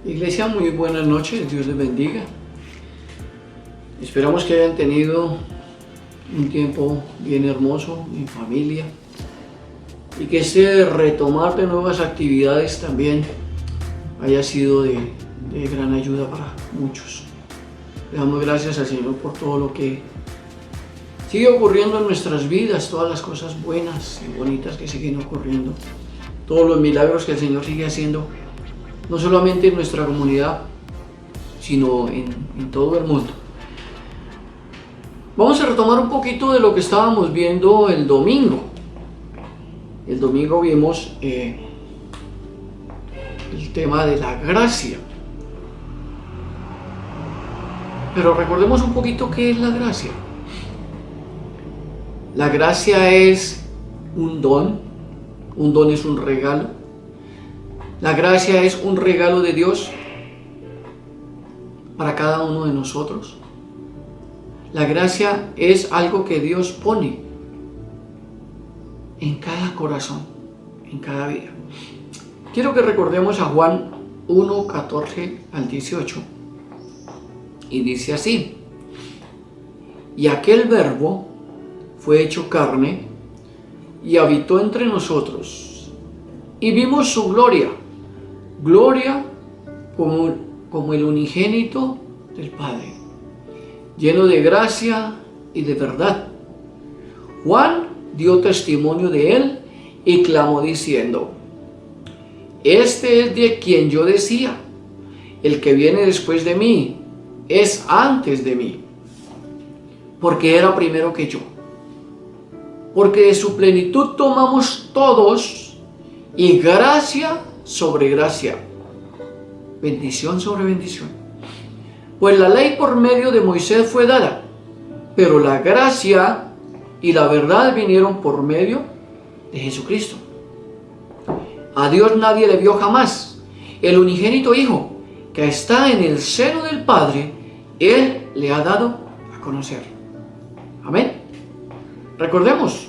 Iglesia, muy buenas noches, Dios les bendiga. Esperamos que hayan tenido un tiempo bien hermoso en familia y que este retomar de nuevas actividades también haya sido de gran ayuda para muchos. Le damos gracias al Señor por todo lo que sigue ocurriendo en nuestras vidas, todas las cosas buenas y bonitas que siguen ocurriendo, todos los milagros que el Señor sigue haciendo, no solamente en nuestra comunidad, sino en todo el mundo. Vamos a retomar un poquito de lo que estábamos viendo el domingo. El domingo vimos el tema de la gracia. Pero recordemos un poquito qué es la gracia. La gracia es un don es un regalo. La gracia es un regalo de Dios para cada uno de nosotros. La gracia es algo que Dios pone en cada corazón, en cada vida. Quiero que recordemos a Juan 1, 14 al 18. Y dice así: y aquel Verbo fue hecho carne y habitó entre nosotros, y vimos su gloria como el unigénito del Padre, lleno de gracia y de verdad. Juan dio testimonio de él y clamó diciendo: este es de quien yo decía, el que viene después de mí es antes de mí, porque era primero que yo. Porque de su plenitud tomamos todos, y gracia sobre gracia, bendición sobre bendición. Pues la ley por medio de Moisés fue dada, pero la gracia y la verdad vinieron por medio de Jesucristo. A Dios nadie le vio jamás. El unigénito Hijo, que está en el seno del Padre, Él le ha dado a conocer. Amén. Recordemos,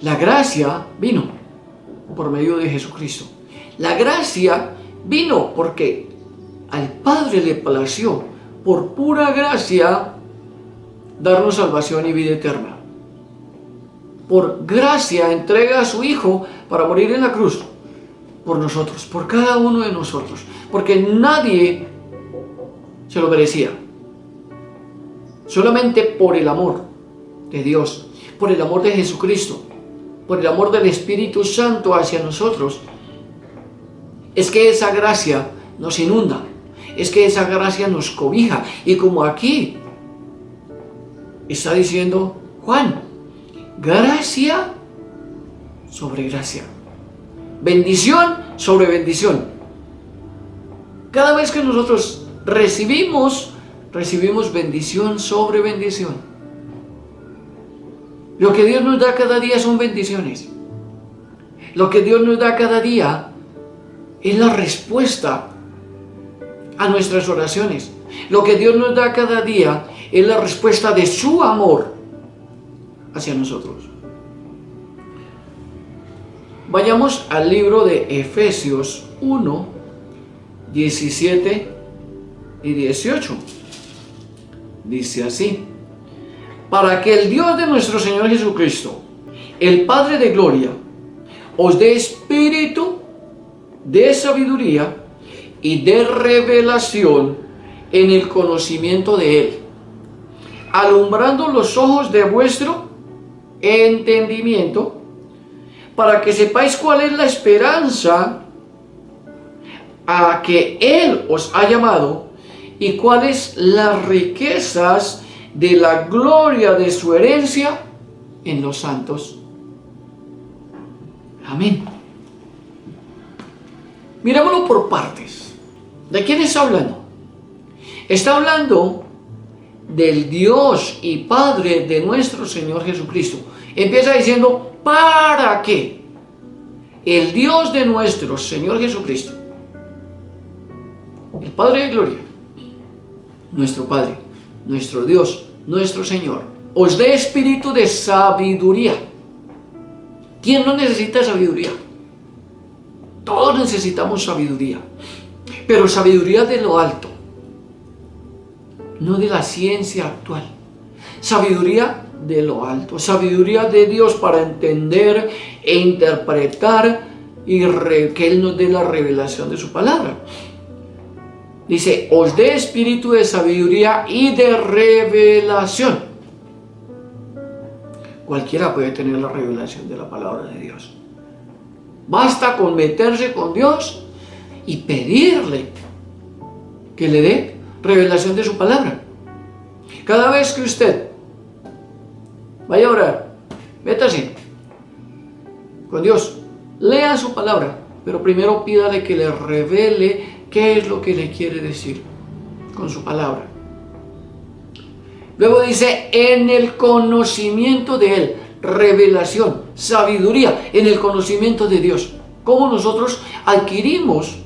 la gracia vino por medio de Jesucristo. La gracia vino porque al Padre le plació, por pura gracia, darnos salvación y vida eterna. Por gracia entrega a su Hijo para morir en la cruz por nosotros, por cada uno de nosotros, porque nadie se lo merecía. Solamente por el amor de Dios, por el amor de Jesucristo, por el amor del Espíritu Santo hacia nosotros, es que esa gracia nos inunda, es que esa gracia nos cobija. Y como aquí está diciendo Juan, gracia sobre gracia, bendición sobre bendición. Cada vez que nosotros recibimos bendición sobre bendición. Lo que Dios nos da cada día son bendiciones. Lo que Dios nos da cada día es la respuesta a nuestras oraciones. Lo que Dios nos da cada día es la respuesta de su amor hacia nosotros. Vayamos al libro de Efesios 1, 17 y 18. Dice así: para que el Dios de nuestro Señor Jesucristo, el Padre de gloria, os dé espíritu de sabiduría y de revelación en el conocimiento de Él, alumbrando los ojos de vuestro entendimiento, para que sepáis cuál es la esperanza a que Él os ha llamado y cuáles las riquezas de la gloria de su herencia en los santos. Amén. Mirémoslo por partes. ¿De quién está hablando? Está hablando del Dios y Padre de nuestro Señor Jesucristo. Empieza diciendo, ¿para qué? El Dios de nuestro Señor Jesucristo, el Padre de gloria, nuestro Padre, nuestro Dios, nuestro Señor, os dé espíritu de sabiduría. ¿Quién no necesita sabiduría? Todos necesitamos sabiduría. Pero sabiduría de lo alto, no de la ciencia actual. Sabiduría de lo alto, sabiduría de Dios para entender e interpretar y que Él nos dé la revelación de su palabra. Dice, os dé espíritu de sabiduría y de revelación. Cualquiera puede tener la revelación de la palabra de Dios. Basta con meterse con Dios y pedirle que le dé revelación de su palabra. Cada vez que usted vaya a orar, métase con Dios, lea su palabra, pero primero pídale que le revele qué es lo que le quiere decir con su palabra. Luego dice, en el conocimiento de Él, revelación, sabiduría, en el conocimiento de Dios. ¿Cómo nosotros adquirimos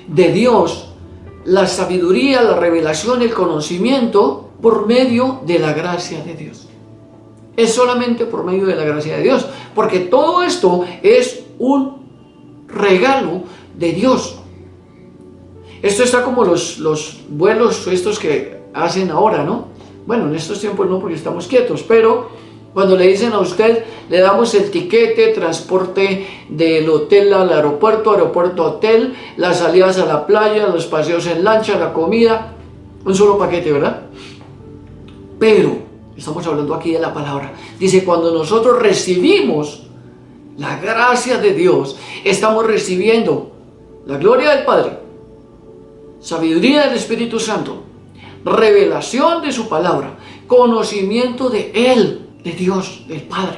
de Dios la sabiduría, la revelación, el conocimiento? Por medio de la gracia de Dios. Es solamente por medio de la gracia de Dios, porque todo esto es un regalo de Dios. Esto está como los vuelos estos que hacen ahora, ¿no? Bueno, en estos tiempos no, porque estamos quietos, pero cuando le dicen a usted, le damos el tiquete, transporte del hotel al aeropuerto, aeropuerto a hotel, las salidas a la playa, los paseos en lancha, la comida, un solo paquete, ¿verdad? Pero estamos hablando aquí de la palabra. Dice, cuando nosotros recibimos la gracia de Dios, estamos recibiendo la gloria del Padre, sabiduría del Espíritu Santo, revelación de su palabra, conocimiento de Él, de Dios, del Padre.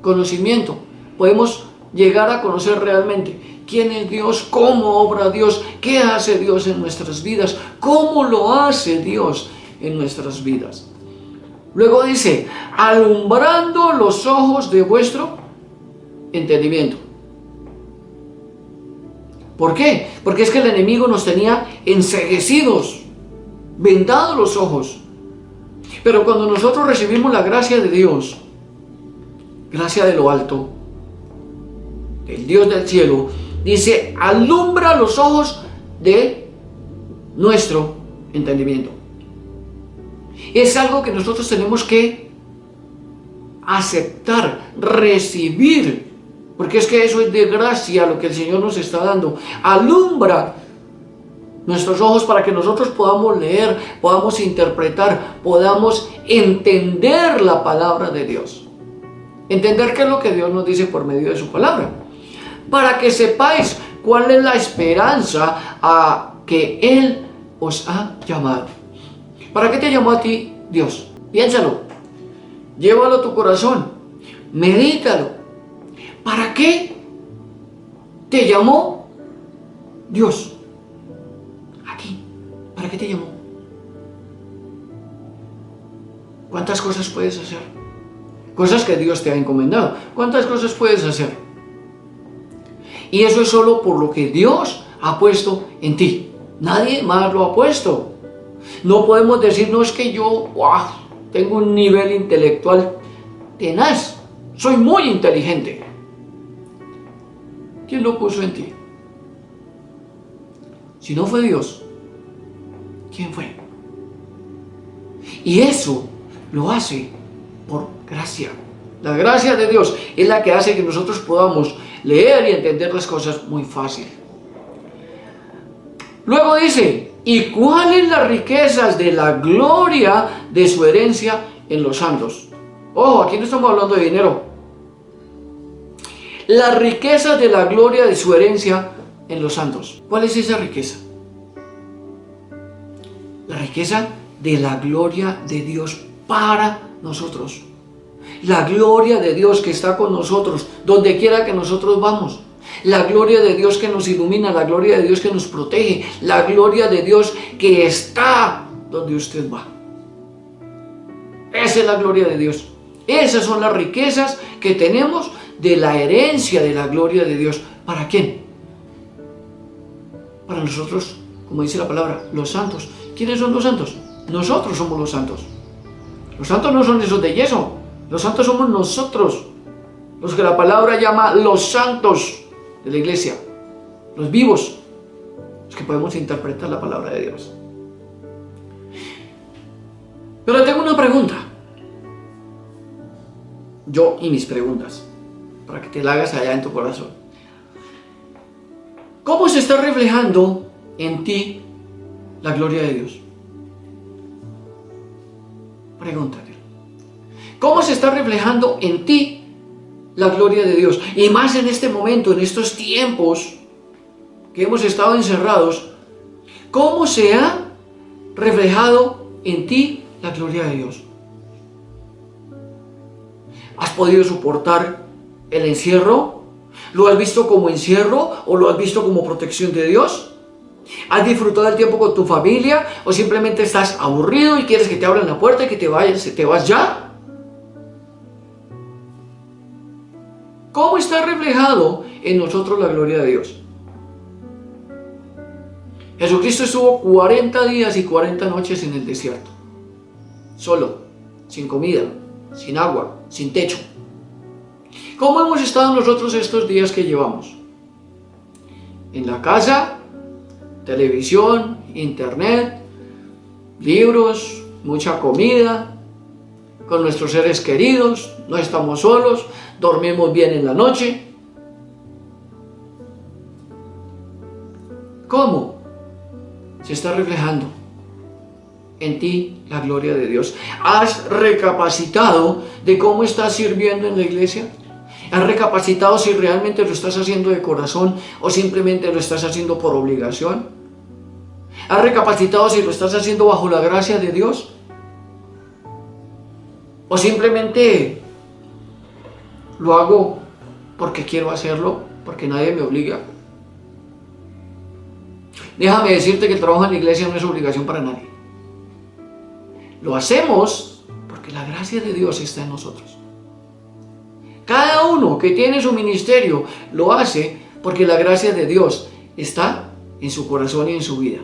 Conocimiento. Podemos llegar a conocer realmente quién es Dios, cómo obra Dios, qué hace Dios en nuestras vidas, cómo lo hace Dios en nuestras vidas. Luego dice, alumbrando los ojos de vuestro entendimiento. ¿Por qué? Porque es que el enemigo nos tenía enceguecidos, vendados los ojos. Pero cuando nosotros recibimos la gracia de Dios, gracia de lo alto, del Dios del cielo, dice, alumbra los ojos de nuestro entendimiento. Es algo que nosotros tenemos que aceptar, recibir, porque es que eso es de gracia lo que el Señor nos está dando. Alumbra nuestros ojos para que nosotros podamos leer, podamos interpretar, podamos entender la palabra de Dios. Entender qué es lo que Dios nos dice por medio de su palabra. Para que sepáis cuál es la esperanza a que Él os ha llamado. ¿Para qué te llamó a ti Dios? Piénsalo. Llévalo a tu corazón. Medítalo. ¿Para qué te llamó Dios? A ti. ¿Para qué te llamó? ¿Cuántas cosas puedes hacer? Cosas que Dios te ha encomendado. ¿Cuántas cosas puedes hacer? Y eso es solo por lo que Dios ha puesto en ti. Nadie más lo ha puesto. No podemos decir, no es que yo tengo un nivel intelectual tenaz, soy muy inteligente. ¿Quién lo puso en ti? Si no fue Dios, ¿quién fue? Y eso lo hace por gracia. La gracia de Dios es la que hace que nosotros podamos leer y entender las cosas muy fácil. Luego dice, ¿y cuáles las riquezas de la gloria de su herencia en los santos? Ojo, aquí no estamos hablando de dinero. Las riquezas de la gloria de su herencia en los santos. ¿Cuál es esa riqueza? La riqueza de la gloria de Dios para nosotros. La gloria de Dios que está con nosotros, donde quiera que nosotros vamos. La gloria de Dios que nos ilumina, la gloria de Dios que nos protege, la gloria de Dios que está donde usted va. Esa es la gloria de Dios. Esas son las riquezas que tenemos de la herencia de la gloria de Dios. ¿Para quién? Para nosotros, como dice la palabra, los santos. ¿Quiénes son los santos? Nosotros somos los santos. Los santos no son esos de yeso. Los santos somos nosotros, los que la palabra llama los santos de la iglesia, los vivos, los que podemos interpretar la palabra de Dios. Pero tengo una pregunta. Yo y mis preguntas, para que te la hagas allá en tu corazón. ¿Cómo se está reflejando en ti la gloria de Dios? Pregúntate. ¿Cómo se está reflejando en ti la gloria de Dios? Y más en este momento, en estos tiempos que hemos estado encerrados, ¿cómo se ha reflejado en ti la gloria de Dios? ¿Has podido soportar el encierro? ¿Lo has visto como encierro o lo has visto como protección de Dios? ¿Has disfrutado el tiempo con tu familia o simplemente estás aburrido y quieres que te abran la puerta y que te vas ya? ¿Cómo está reflejado en nosotros la gloria de Dios? Jesucristo estuvo 40 días y 40 noches en el desierto, solo, sin comida, sin agua, sin techo. ¿Cómo hemos estado nosotros estos días que llevamos? En la casa, televisión, internet, libros, mucha comida, con nuestros seres queridos, no estamos solos, dormimos bien en la noche. ¿Cómo se está reflejando en ti la gloria de Dios? ¿Has recapacitado de cómo estás sirviendo en la iglesia? ¿Has recapacitado si realmente lo estás haciendo de corazón o simplemente lo estás haciendo por obligación? ¿Has recapacitado si lo estás haciendo bajo la gracia de Dios? ¿O simplemente lo hago porque quiero hacerlo, porque nadie me obliga? Déjame decirte que el trabajo en la iglesia no es obligación para nadie. Lo hacemos porque la gracia de Dios está en nosotros. Cada uno que tiene su ministerio lo hace porque la gracia de Dios está en su corazón y en su vida.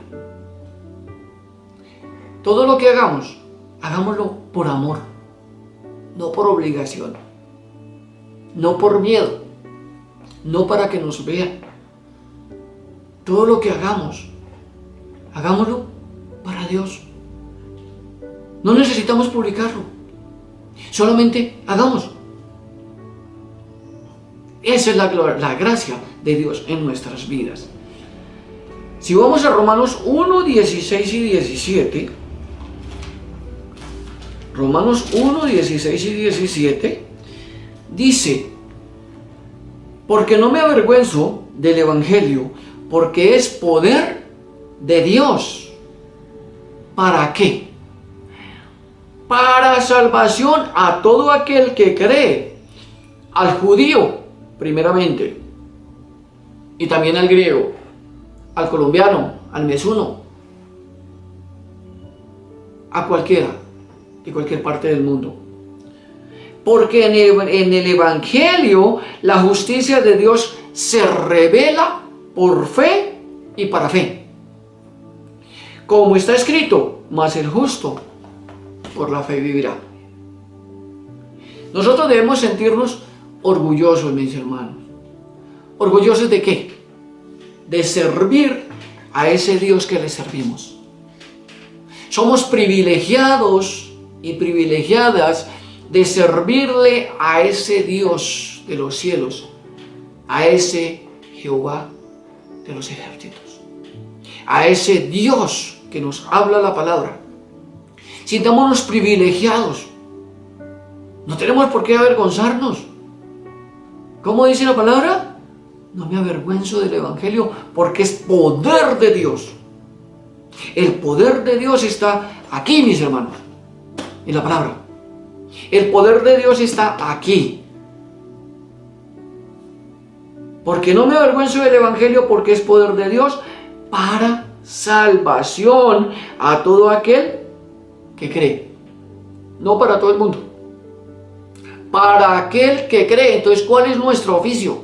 Todo lo que hagamos, hagámoslo por amor, no por obligación, no por miedo, no para que nos vean. Todo lo que hagamos, hagámoslo para Dios. No necesitamos publicarlo, solamente hagamos. Esa es la gracia de Dios en nuestras vidas. Si vamos a Romanos 1, 16 y 17, Romanos 1, 16 y 17, dice: porque no me avergüenzo del Evangelio, porque es poder de Dios. ¿Para qué? Para salvación a todo aquel que cree, al judío primeramente, y también al griego, al colombiano, al mesuno, a cualquiera, de cualquier parte del mundo. Porque en el Evangelio la justicia de Dios se revela por fe y para fe. Como está escrito, mas el justo por la fe vivirá. Nosotros debemos sentirnos orgullosos, mis hermanos. ¿Orgullosos de qué? De servir a ese Dios que le servimos. Somos privilegiados y privilegiadas de servirle a ese Dios de los cielos, a ese Jehová de los ejércitos, a ese Dios que nos habla la palabra. Sintámonos privilegiados. No tenemos por qué avergonzarnos. ¿Cómo dice la palabra? No me avergüenzo del Evangelio porque es poder de Dios. El poder de Dios está aquí, mis hermanos, en la palabra. El poder de Dios está aquí. Porque no me avergüenzo del Evangelio porque es poder de Dios para salvación a todo aquel que cree. No para todo el mundo. Para aquel que cree. Entonces, ¿cuál es nuestro oficio?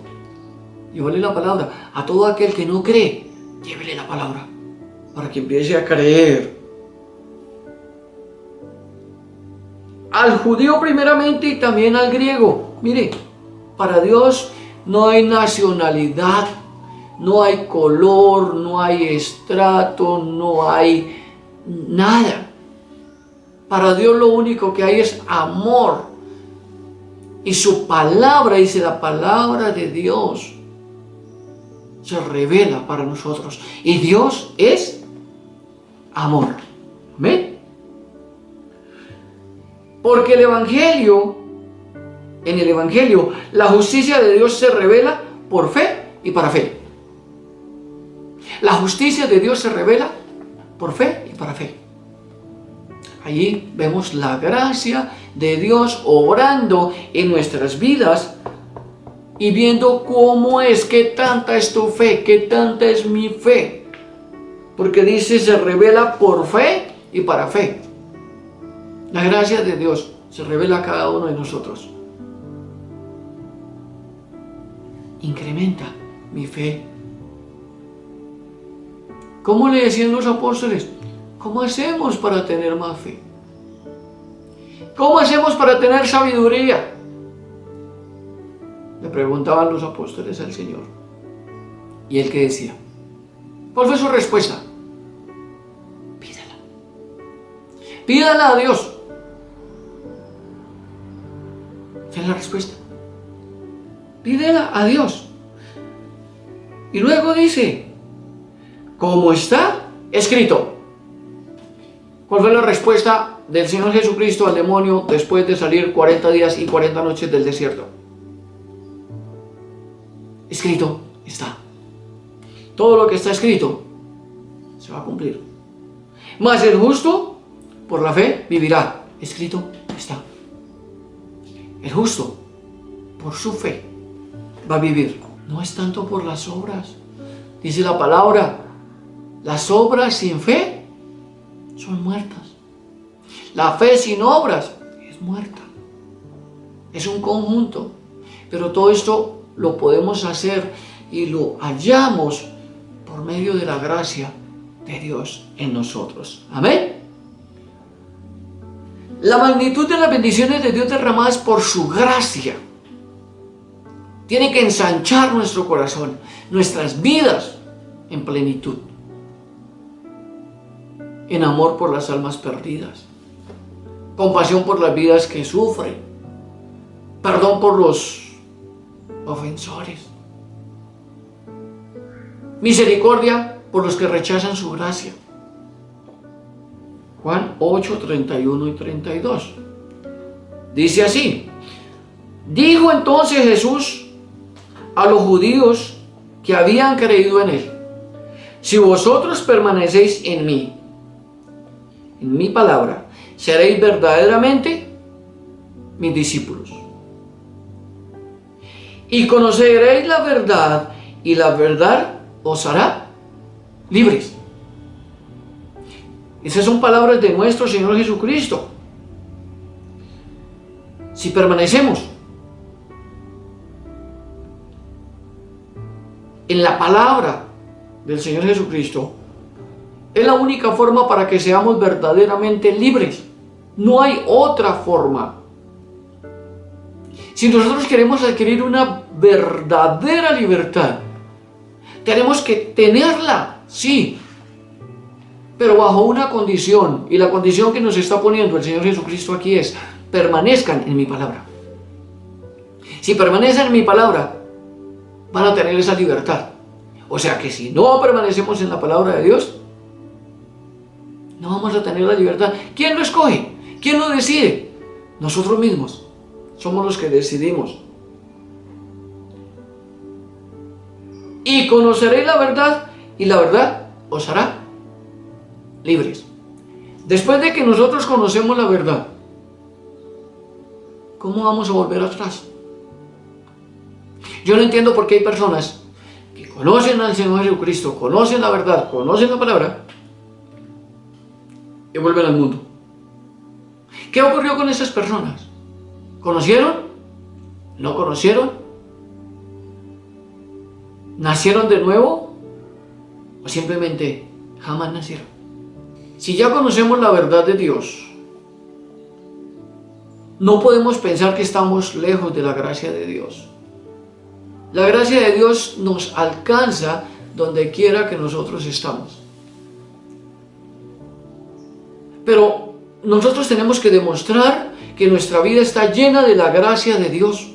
Llévale la palabra. A todo aquel que no cree, llévele la palabra para que empiece a creer. Al judío primeramente y también al griego. Mire, para Dios no hay nacionalidad, No hay color, no hay estrato, no hay nada. Para Dios lo único que hay es amor. Y su palabra, dice la palabra de Dios, se revela para nosotros. Y Dios es amor. ¿Amén? Porque en el Evangelio, la justicia de Dios se revela por fe y para fe. La justicia de Dios se revela por fe y para fe. Allí vemos la gracia de Dios obrando en nuestras vidas y viendo cómo es, qué tanta es tu fe, qué tanta es mi fe. Porque dice, se revela por fe y para fe. La gracia de Dios se revela a cada uno de nosotros. Incrementa mi fe. ¿Cómo le decían los apóstoles? ¿Cómo hacemos para tener más fe? ¿Cómo hacemos para tener sabiduría? Le preguntaban los apóstoles al Señor. ¿Y él qué decía? ¿Cuál fue su respuesta? Pídala. Pídala a Dios. Esa es la respuesta. Pídela a Dios. Y luego dice, como está escrito. ¿Cuál fue la respuesta del Señor Jesucristo al demonio después de salir 40 días y 40 noches del desierto? Escrito está. Todo lo que está escrito se va a cumplir. Mas el justo por la fe vivirá. Escrito está. El justo por su fe va a vivir. No es tanto por las obras. Dice la palabra, las obras sin fe son muertas. La fe sin obras es muerta. Es un conjunto. Pero todo esto lo podemos hacer y lo hallamos por medio de la gracia de Dios en nosotros. Amén. La magnitud de las bendiciones de Dios derramadas por su gracia tiene que ensanchar nuestro corazón, nuestras vidas en plenitud, en amor por las almas perdidas, compasión por las vidas que sufren, perdón por los ofensores, misericordia por los que rechazan su gracia. Juan 8, 31 y 32. Dice así: dijo entonces Jesús a los judíos que habían creído en él: si vosotros permanecéis en mi palabra, seréis verdaderamente mis discípulos. Y conoceréis la verdad, y la verdad os hará libres. Esas son palabras de nuestro Señor Jesucristo. Si permanecemos en la palabra del Señor Jesucristo, es la única forma para que seamos verdaderamente libres. No hay otra forma. Si nosotros queremos adquirir una verdadera libertad, tenemos que tenerla, sí, pero bajo una condición. Y la condición que nos está poniendo el Señor Jesucristo aquí es: permanezcan en mi palabra. Si permanecen en mi palabra, van a tener esa libertad. O sea que si no permanecemos en la palabra de Dios, no vamos a tener la libertad. ¿Quién lo escoge? ¿Quién lo decide? Nosotros mismos. Somos los que decidimos. Y conoceréis la verdad, y la verdad os hará libres. Después de que nosotros conocemos la verdad, ¿cómo vamos a volver atrás? Yo no entiendo por qué hay personas que conocen al Señor Jesucristo, conocen la verdad, conocen la palabra, y vuelven al mundo. ¿Qué ocurrió con esas personas? ¿Conocieron? ¿No conocieron? ¿Nacieron de nuevo? ¿O simplemente jamás nacieron? Si ya conocemos la verdad de Dios, no podemos pensar que estamos lejos de la gracia de Dios. La gracia de Dios nos alcanza donde quiera que nosotros estamos. Pero nosotros tenemos que demostrar que nuestra vida está llena de la gracia de Dios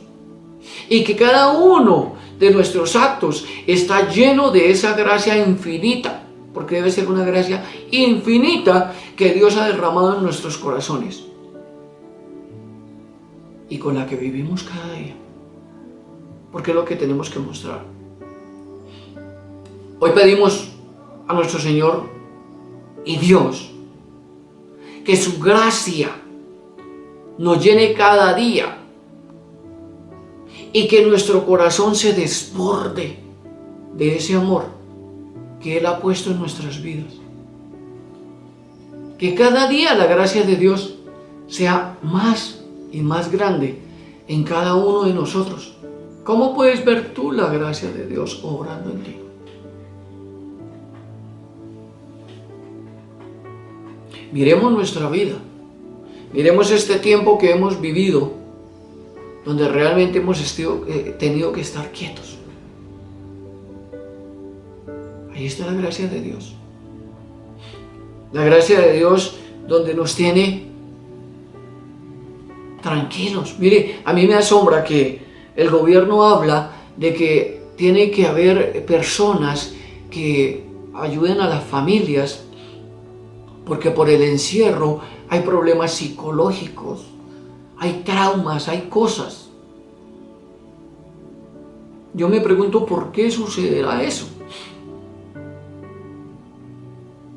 y que cada uno de nuestros actos está lleno de esa gracia infinita, porque debe ser una gracia infinita que Dios ha derramado en nuestros corazones y con la que vivimos cada día, porque es lo que tenemos que mostrar. Hoy pedimos a nuestro Señor y Dios que su gracia nos llene cada día y que nuestro corazón se desborde de ese amor que Él ha puesto en nuestras vidas. Que cada día la gracia de Dios sea más y más grande en cada uno de nosotros. ¿Cómo puedes ver tú la gracia de Dios obrando en ti? Miremos nuestra vida, miremos este tiempo que hemos vivido, donde realmente hemos tenido que estar quietos. Ahí está la gracia de Dios. La gracia de Dios donde nos tiene tranquilos. Mire, a mí me asombra que el gobierno habla de que tiene que haber personas que ayuden a las familias porque por el encierro hay problemas psicológicos, hay traumas, hay cosas. Yo me pregunto por qué sucederá eso.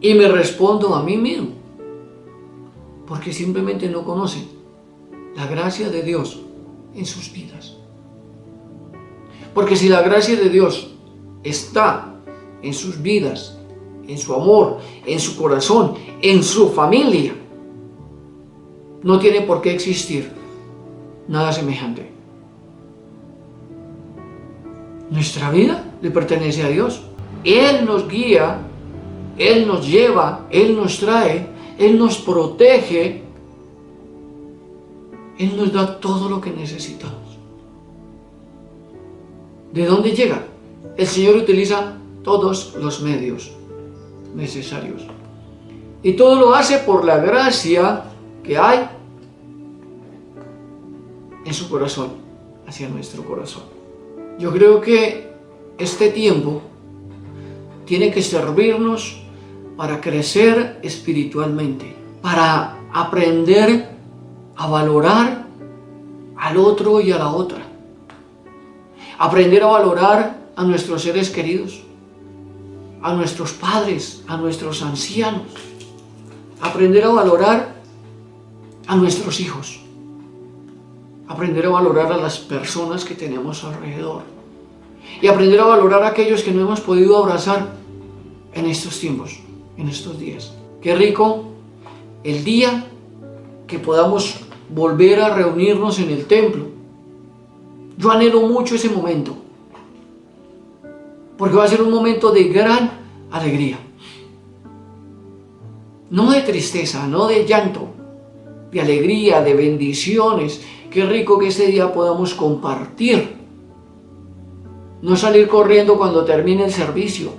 Y me respondo a mí mismo, porque simplemente no conocen la gracia de Dios en sus vidas. Porque si la gracia de Dios está en sus vidas, en su amor, en su corazón, en su familia, no tiene por qué existir nada semejante. Nuestra vida le pertenece a Dios. Él nos guía, Él nos lleva, Él nos trae, Él nos protege, Él nos da todo lo que necesitamos. ¿De dónde llega? El Señor utiliza todos los medios necesarios. Y todo lo hace por la gracia que hay en su corazón, hacia nuestro corazón. Yo creo que este tiempo tiene que servirnos para crecer espiritualmente, para aprender a valorar al otro y a la otra, aprender a valorar a nuestros seres queridos, a nuestros padres, a nuestros ancianos, aprender a valorar a nuestros hijos, aprender a valorar a las personas que tenemos alrededor y aprender a valorar a aquellos que no hemos podido abrazar en estos tiempos, en estos días. Qué rico el día que podamos volver a reunirnos en el templo. Yo anhelo mucho ese momento, porque va a ser un momento de gran alegría. No de tristeza, no de llanto, de alegría, de bendiciones. Qué rico que ese día podamos compartir. No salir corriendo cuando termine el servicio,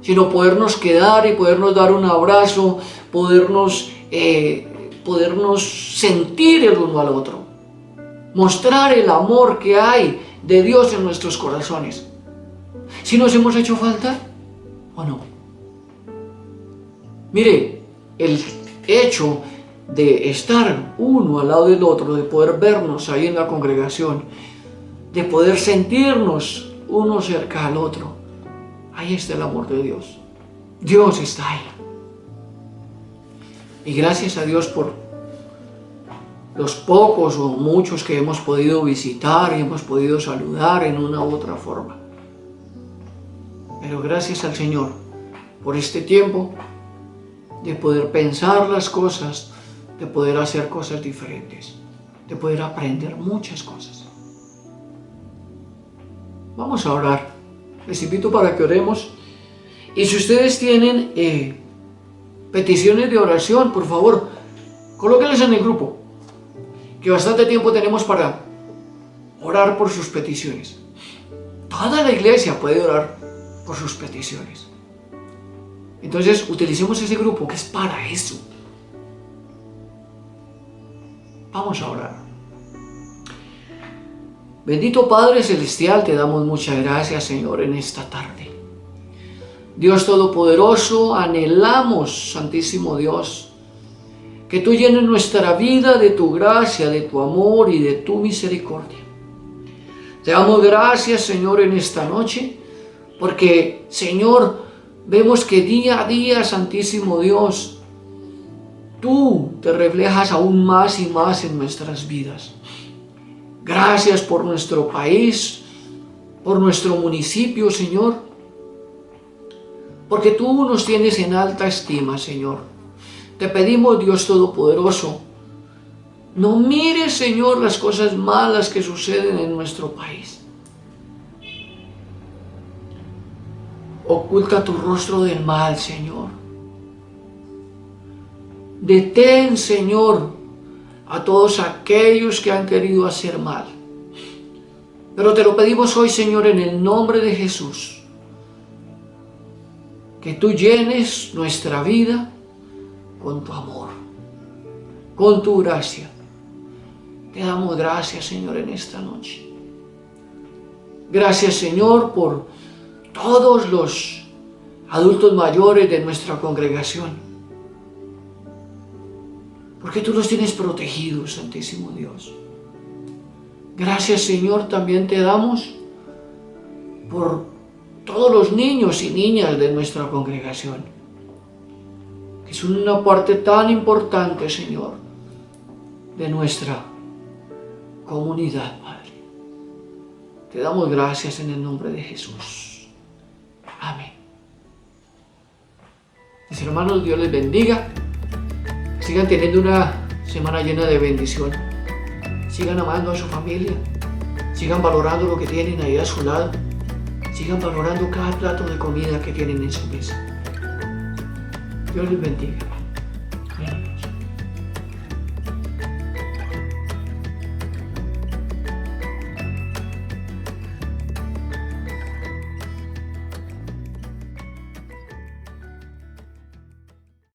sino podernos quedar y podernos dar un abrazo, podernos sentir el uno al otro, mostrar el amor que hay de Dios en nuestros corazones. ¿Si nos hemos hecho falta o no? Mire, el hecho de estar uno al lado del otro, de poder vernos ahí en la congregación, de poder sentirnos uno cerca al otro, ahí está el amor de Dios. Dios está ahí. Y gracias a Dios por los pocos o muchos que hemos podido visitar y hemos podido saludar en una u otra forma. Pero gracias al Señor por este tiempo de poder pensar las cosas, de poder hacer cosas diferentes, de poder aprender muchas cosas. Vamos a orar. Les invito para que oremos. Y si ustedes tienen peticiones de oración, por favor, colóquenlas en el grupo, que bastante tiempo tenemos para orar por sus peticiones. Toda la iglesia puede orar por sus peticiones. Entonces, utilicemos ese grupo que es para eso. Vamos a orar. Bendito Padre Celestial, te damos muchas gracias, Señor, en esta tarde. Dios Todopoderoso, anhelamos, Santísimo Dios, que tú llenes nuestra vida de tu gracia, de tu amor y de tu misericordia. Te damos gracias, Señor, en esta noche, porque, Señor, vemos que día a día, Santísimo Dios, tú te reflejas aún más y más en nuestras vidas. Gracias por nuestro país, por nuestro municipio, Señor, porque tú nos tienes en alta estima, Señor. Te pedimos, Dios Todopoderoso, no mires, Señor, las cosas malas que suceden en nuestro país. Oculta tu rostro del mal, Señor. Detén, Señor, a todos aquellos que han querido hacer mal. Pero te lo pedimos hoy, Señor, en el nombre de Jesús. Que tú llenes nuestra vida con tu amor, con tu gracia. Te damos gracias, Señor, en esta noche. Gracias, Señor, por todos los adultos mayores de nuestra congregación, porque tú los tienes protegidos, Santísimo Dios. Gracias, Señor, también te damos por todos los niños y niñas de nuestra congregación, que son una parte tan importante, Señor, de nuestra comunidad, Padre. Te damos gracias en el nombre de Jesús. Amén. Mis hermanos, Dios les bendiga. Sigan teniendo una semana llena de bendición. Sigan amando a su familia. Sigan valorando lo que tienen ahí a su lado. Sigan valorando cada plato de comida que tienen en su mesa. Dios les bendiga.